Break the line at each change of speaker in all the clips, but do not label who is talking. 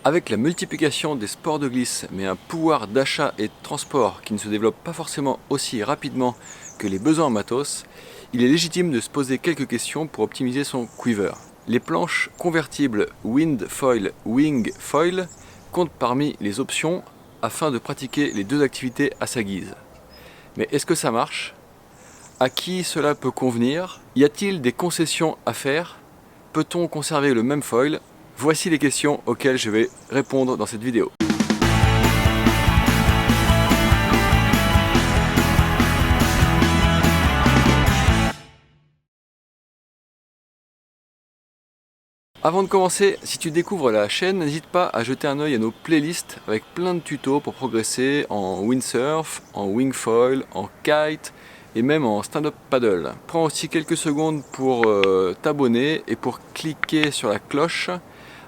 Avec la multiplication des sports de glisse, mais un pouvoir d'achat et de transport qui ne se développe pas forcément aussi rapidement que les besoins en matos, il est légitime de se poser quelques questions pour optimiser son quiver. Les planches convertibles Wind Foil, Wing Foil comptent parmi les options afin de pratiquer les deux activités à sa guise. Mais est-ce que ça marche? À qui cela peut convenir? Y a-t-il des concessions à faire? Peut-on conserver le même foil? Voici les questions auxquelles je vais répondre dans cette vidéo. Avant de commencer, si tu découvres la chaîne, n'hésite pas à jeter un œil à nos playlists avec plein de tutos pour progresser en windsurf, en wingfoil, en kite et même en stand-up paddle. Prends aussi quelques secondes pour t'abonner et pour cliquer sur la cloche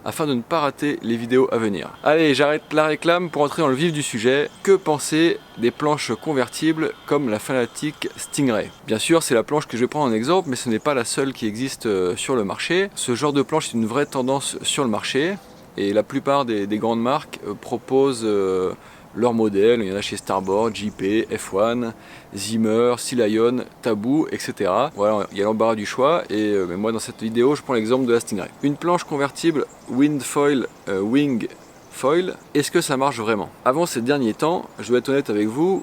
afin de ne pas rater les vidéos à venir. Allez, j'arrête la réclame pour entrer dans le vif du sujet. Que penser des planches convertibles comme la Fanatec Stingray? Bien sûr, c'est la planche que je vais prendre en exemple, mais ce n'est pas la seule qui existe sur le marché. Ce genre de planche est une vraie tendance sur le marché et la plupart des grandes marques proposent leurs modèles. Il y en a chez Starboard, JP, F1, Zimmer, Sea Lion, Taboo, etc. Voilà, il y a l'embarras du choix et mais moi dans cette vidéo je prends l'exemple de la Stingray. Une planche convertible Wind Foil, Wing Foil, est-ce que ça marche vraiment? Avant ces derniers temps, je dois être honnête avec vous,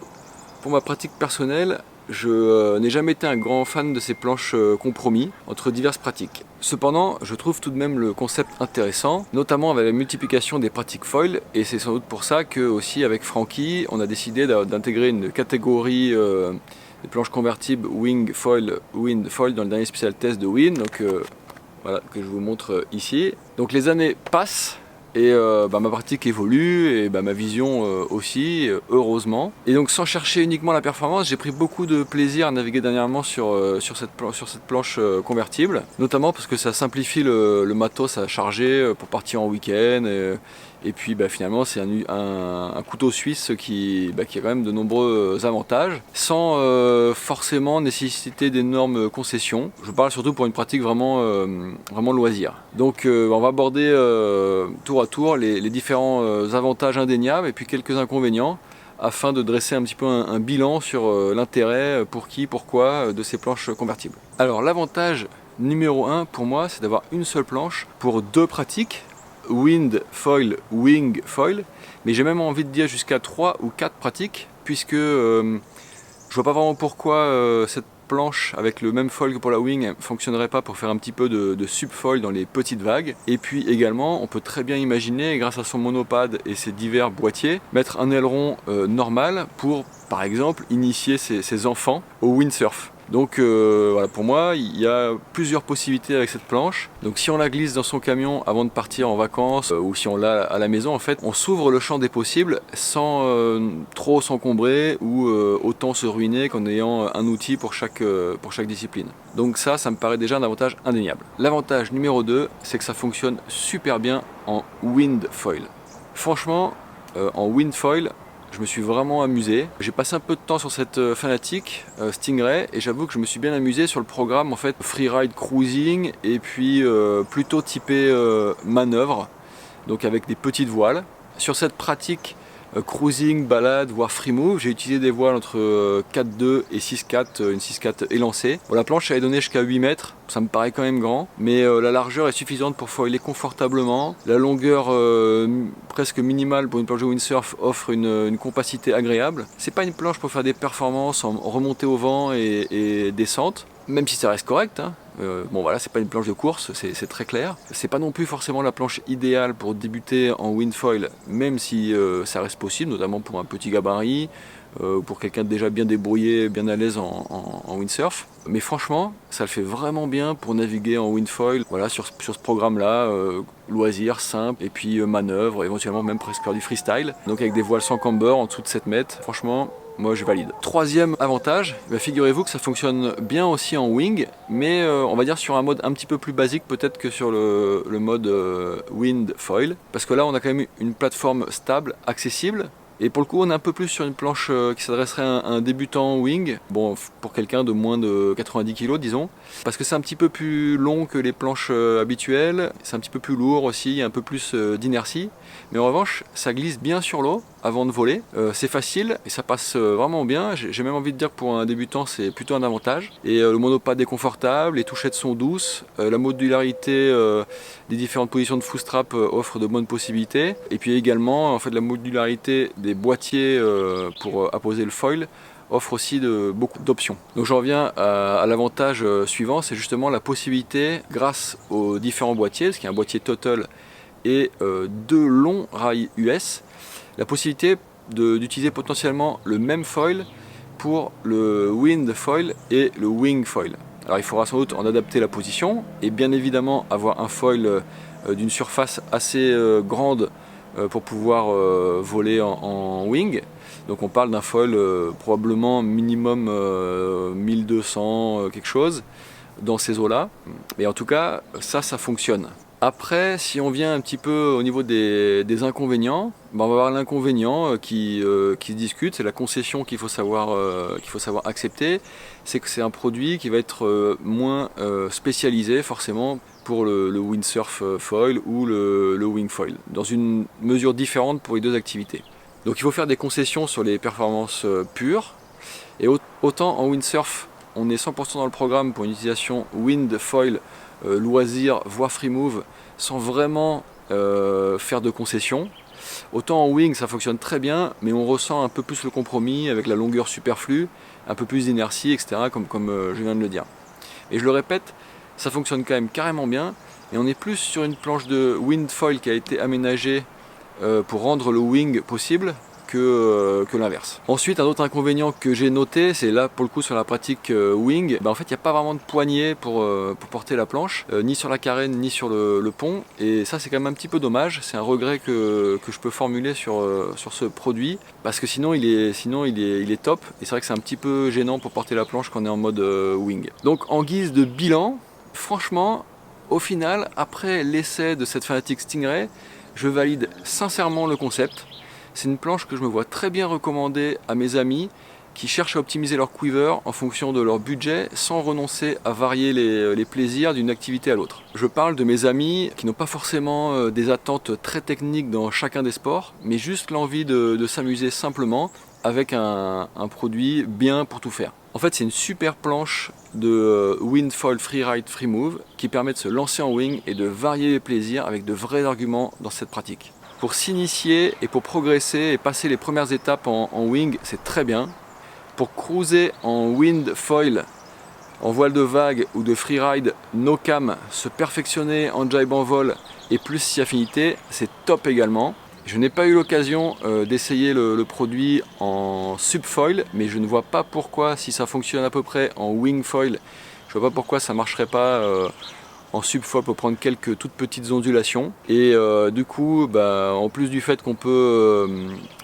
pour ma pratique personnelle, je n'ai jamais été un grand fan de ces planches compromis entre diverses pratiques. Cependant, je trouve tout de même le concept intéressant, notamment avec la multiplication des pratiques foil, et c'est sans doute pour ça que aussi avec Francky, on a décidé d'intégrer une catégorie des planches convertibles Wing Foil, Wind Foil dans le dernier spécial test de Wind, donc voilà, que je vous montre ici. Donc les années passent. Et ma pratique évolue et ma vision aussi, heureusement. Et donc sans chercher uniquement la performance, j'ai pris beaucoup de plaisir à naviguer dernièrement sur cette planche convertible. Notamment parce que ça simplifie le matos à charger pour partir en week-end. Et puis finalement c'est un couteau suisse qui a quand même de nombreux avantages, sans forcément nécessiter d'énormes concessions. Je parle surtout pour une pratique vraiment loisir. Donc on va aborder tour à tour les différents avantages indéniables et puis quelques inconvénients afin de dresser un petit peu un bilan sur l'intérêt, pour qui, pourquoi de ces planches convertibles. Alors l'avantage numéro 1 pour moi, c'est d'avoir une seule planche pour deux pratiques. Wind Foil, Wing Foil, mais j'ai même envie de dire jusqu'à 3 ou 4 pratiques, puisque je vois pas vraiment pourquoi cette planche avec le même foil que pour la wing ne fonctionnerait pas pour faire un petit peu de subfoil dans les petites vagues. Et puis également, on peut très bien imaginer, grâce à son monopade et ses divers boîtiers, mettre un aileron normal pour, par exemple, initier ses enfants au windsurf. Donc voilà, pour moi, il y a plusieurs possibilités avec cette planche. Donc si on la glisse dans son camion avant de partir en vacances ou si on l'a à la maison, en fait, on s'ouvre le champ des possibles sans trop s'encombrer ou autant se ruiner qu'en ayant un outil pour chaque discipline. Donc ça me paraît déjà un avantage indéniable. L'avantage numéro 2, c'est que ça fonctionne super bien en wind foil. Franchement, en wind foil, je me suis vraiment amusé. J'ai passé un peu de temps sur cette Fanatec Stingray et j'avoue que je me suis bien amusé sur le programme en fait freeride cruising et puis plutôt typé manœuvre, donc avec des petites voiles. Sur cette pratique cruising, balade, voire free move, j'ai utilisé des voiles entre 4,2 et 6,4, une 6,4 élancée. Bon, la planche elle est donnée jusqu'à 8 mètres, ça me paraît quand même grand, mais la largeur est suffisante pour foiler confortablement. La longueur presque minimale pour une planche de windsurf offre une compacité agréable. C'est pas une planche pour faire des performances en remontée au vent et descente, même si ça reste correct, hein. Bon voilà, c'est pas une planche de course, c'est très clair. C'est pas non plus forcément la planche idéale pour débuter en windfoil, même si ça reste possible, notamment pour un petit gabarit, pour quelqu'un de déjà bien débrouillé, bien à l'aise en windsurf. Mais franchement, ça le fait vraiment bien pour naviguer en windfoil, voilà, sur ce programme-là, loisir, simple, et puis manœuvre, éventuellement même presque faire du freestyle. Donc avec des voiles sans camber en dessous de 7 mètres, franchement, moi je valide. Troisième avantage, figurez-vous que ça fonctionne bien aussi en wing, mais on va dire sur un mode un petit peu plus basique peut-être que sur le mode wind foil, parce que là on a quand même une plateforme stable, accessible, Et pour le coup, on est un peu plus sur une planche qui s'adresserait à un débutant wing, bon, pour quelqu'un de moins de 90 kg, disons, parce que c'est un petit peu plus long que les planches habituelles, c'est un petit peu plus lourd aussi, il y a un peu plus d'inertie, mais en revanche, ça glisse bien sur l'eau avant de voler, c'est facile et ça passe vraiment bien. J'ai même envie de dire que pour un débutant, c'est plutôt un avantage. Et le monopad est confortable, les touchettes sont douces, la modularité des différentes positions de footstrap offre de bonnes possibilités. Et puis également, en fait, la modularité des boîtiers pour apposer le foil offre aussi beaucoup d'options. Donc j'en reviens à l'avantage suivant, c'est justement la possibilité, grâce aux différents boîtiers, parce qu'il y a un boîtier Total et deux longs rails US, la possibilité d'utiliser potentiellement le même foil pour le wind foil et le wing foil. Alors il faudra sans doute en adapter la position et bien évidemment avoir un foil d'une surface assez grande pour pouvoir voler en wing. Donc on parle d'un foil probablement minimum 1200 quelque chose dans ces eaux-là. Mais en tout cas, ça fonctionne. Après, si on vient un petit peu au niveau des inconvénients, ben on va avoir l'inconvénient qui se discute, c'est la concession qu'il faut savoir accepter, c'est que c'est un produit qui va être moins spécialisé forcément pour le windsurf foil ou le wing foil, dans une mesure différente pour les deux activités. Donc il faut faire des concessions sur les performances pures, et autant en windsurf, on est 100% dans le programme pour une utilisation wind foil loisir, voire free move, sans vraiment faire de concessions. Autant en wing ça fonctionne très bien, mais on ressent un peu plus le compromis avec la longueur superflue, un peu plus d'inertie, etc. comme je viens de le dire. Et je le répète, ça fonctionne quand même carrément bien, et on est plus sur une planche de wind foil qui a été aménagée pour rendre le wing possible que l'inverse. Ensuite, un autre inconvénient que j'ai noté, c'est là pour le coup sur la pratique wing, en fait il n'y a pas vraiment de poignée pour porter la planche, ni sur la carène ni sur le pont, et ça c'est quand même un petit peu dommage, c'est un regret que je peux formuler sur ce produit, parce que sinon il est top, et c'est vrai que c'est un petit peu gênant pour porter la planche quand on est en mode wing. Donc en guise de bilan, franchement, au final, après l'essai de cette Fanatec Stingray, je valide sincèrement le concept. C'est une planche que je me vois très bien recommander à mes amis qui cherchent à optimiser leur quiver en fonction de leur budget sans renoncer à varier les plaisirs d'une activité à l'autre. Je parle de mes amis qui n'ont pas forcément des attentes très techniques dans chacun des sports, mais juste l'envie de s'amuser simplement avec un produit bien pour tout faire. En fait, c'est une super planche de wind foil freeride free move qui permet de se lancer en wing et de varier les plaisirs avec de vrais arguments dans cette pratique. Pour s'initier et pour progresser et passer les premières étapes en wing, c'est très bien. Pour cruiser en wind foil, en voile de vague ou de freeride no cam, se perfectionner en jibe en vol et plus si affinité, c'est top également. Je n'ai pas eu l'occasion d'essayer le produit en subfoil, mais je ne vois pas pourquoi, si ça fonctionne à peu près en wing foil, je vois pas pourquoi ça ne marcherait pas en subfoil pour prendre quelques toutes petites ondulations. Et du coup, en plus du fait qu'on peut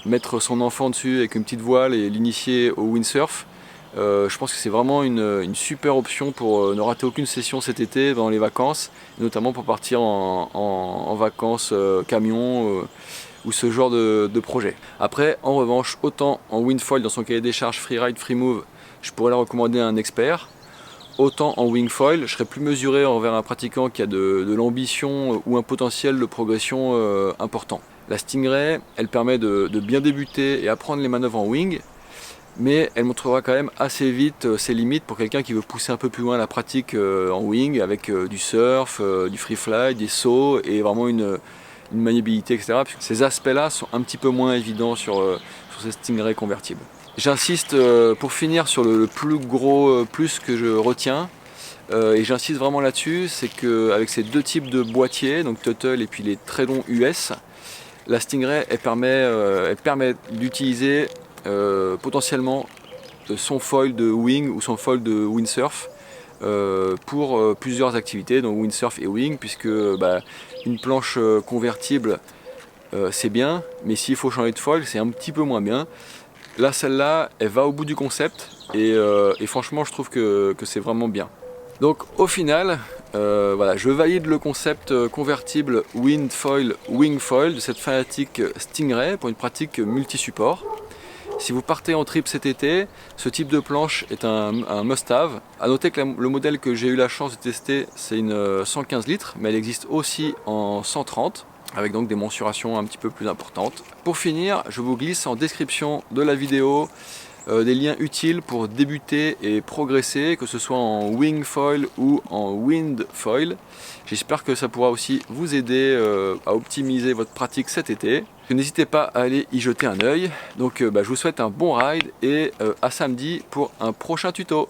mettre son enfant dessus avec une petite voile et l'initier au windsurf, je pense que c'est vraiment une super option pour ne rater aucune session cet été dans les vacances, notamment pour partir en vacances camion ou ce genre de projet. Après, en revanche, autant en windfoil dans son cahier des charges freeride, free move, je pourrais la recommander à un expert, autant en wingfoil, je serais plus mesuré envers un pratiquant qui a de l'ambition ou un potentiel de progression important. La Stingray, elle permet de bien débuter et apprendre les manœuvres en wing, mais elle montrera quand même assez vite ses limites pour quelqu'un qui veut pousser un peu plus loin la pratique en wing avec du surf, du free fly, des sauts et vraiment une maniabilité, etc. Puisque ces aspects-là sont un petit peu moins évidents sur ces Stingray convertibles. J'insiste pour finir sur le plus gros plus que je retiens, et j'insiste vraiment là-dessus, c'est qu'avec ces deux types de boîtiers, donc Total et puis les très longs US, la Stingray elle permet d'utiliser potentiellement son foil de wing ou son foil de windsurf pour plusieurs activités, donc windsurf et wing, puisque une planche convertible c'est bien, mais s'il faut changer de foil c'est un petit peu moins bien. Là, celle-là, elle va au bout du concept et franchement, je trouve que c'est vraiment bien. Donc, au final, Voilà, je valide le concept convertible Windfoil Wingfoil de cette Fanatec Stingray pour une pratique multi-support. Si vous partez en trip cet été, ce type de planche est un must-have. A noter que le modèle que j'ai eu la chance de tester, c'est une 115 litres, mais elle existe aussi en 130, avec donc des mensurations un petit peu plus importantes. Pour finir, je vous glisse en description de la vidéo des liens utiles pour débuter et progresser, que ce soit en wingfoil ou en windfoil. J'espère que ça pourra aussi vous aider à optimiser votre pratique cet été. N'hésitez pas à aller y jeter un œil. Donc je vous souhaite un bon ride et à samedi pour un prochain tuto.